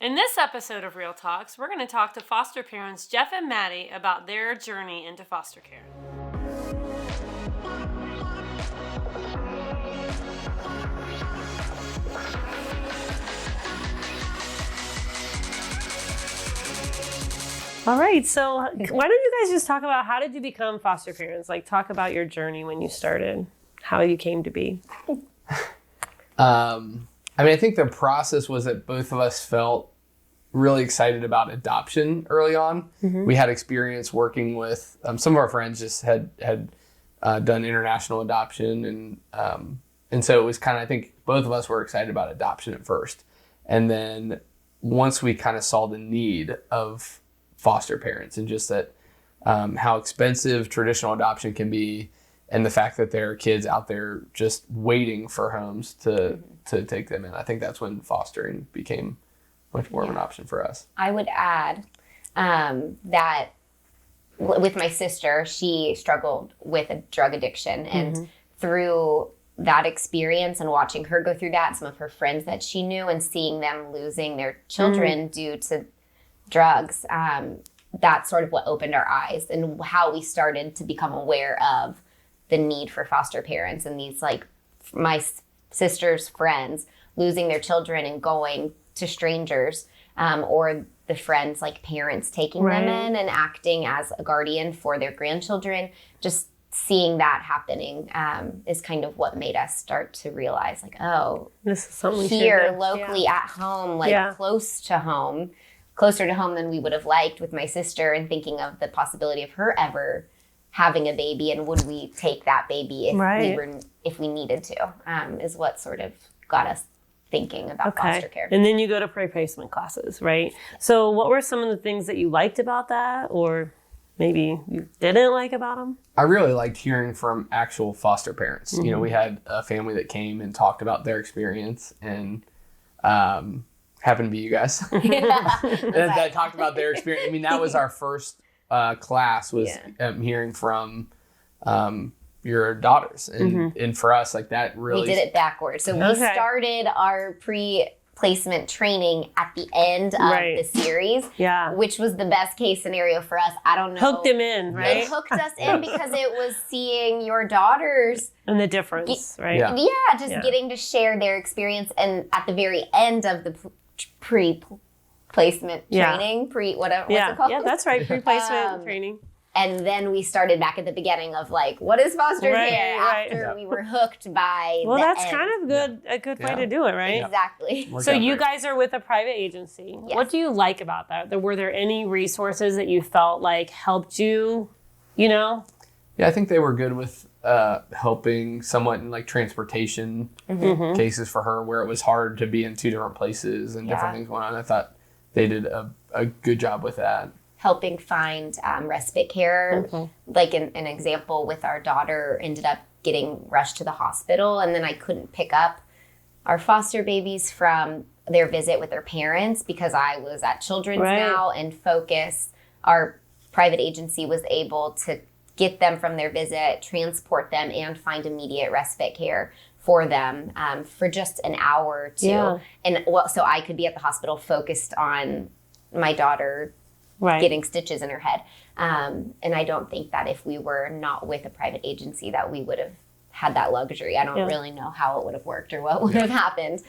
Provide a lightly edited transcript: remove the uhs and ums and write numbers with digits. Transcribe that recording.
In this episode of Real Talks, we're going to talk to foster parents Jeff and Maddie about their journey into foster care. All right, so why don't you guys just talk about how did you become foster parents? Like, talk about your journey when you started, how you came to be. I think the process was that both of us felt really excited about adoption early on. Mm-hmm. We had experience working with some of our friends just had done international adoption, and so it was kind of, I think both of us were excited about adoption at first, and then once we kind of saw the need of foster parents and just that how expensive traditional adoption can be, and the fact that there are kids out there just waiting for homes to take them in, I think that's when fostering became much more of an option for us. I would add that with my sister, she struggled with a drug addiction. And through that experience and watching her go through that, some of her friends that she knew and seeing them losing their children due to drugs, that's sort of what opened our eyes and how we started to become aware of the need for foster parents and these, like, my sister's friends losing their children and going to strangers, or the friends, like parents taking them in and acting as a guardian for their grandchildren. Just seeing that happening is kind of what made us start to realize, like, oh, this is something here locally at home, like closer to home than we would have liked with my sister, and thinking of the possibility of her ever having a baby, and would we take that baby if we needed to, is what sort of got us thinking about foster care. And then you go to pre-placement classes, right? So what were some of the things that you liked about that, or maybe you didn't like about them? I really liked hearing from actual foster parents. Mm-hmm. You know, we had a family that came and talked about their experience, and happened to be you guys that talked about their experience. I mean, that was our first class, was hearing from your daughters, and for us, like, that really, we did it backwards. So we started our pre-placement training at the end of the series, which was the best case scenario for us. I don't know, hooked them in, right? It hooked us in because it was seeing your daughters and the difference, right? Getting to share their experience, and at the very end of the pre-placement training, what's it called? Yeah, that's right, pre-placement training. And then we started back at the beginning of, like, what is foster care after we were hooked by that's end. Kind of a good way to do it, right? Exactly. So you guys are with a private agency. Yes. What do you like about that? Were there any resources that you felt like helped you, Yeah, I think they were good with helping somewhat in, like, transportation cases for her, where it was hard to be in two different places and different things going on. I thought they did a good job with that. Helping find respite care. Like an example with our daughter, ended up getting rushed to the hospital, and then I couldn't pick up our foster babies from their visit with their parents because I was at Children's now, and Focus, our private agency, was able to get them from their visit, transport them, and find immediate respite care for them for just an hour or two. Yeah. And so I could be at the hospital focused on my daughter getting stitches in her head. And I don't think that if we were not with a private agency that we would have had that luxury. I don't really know how it would have worked or what would have happened.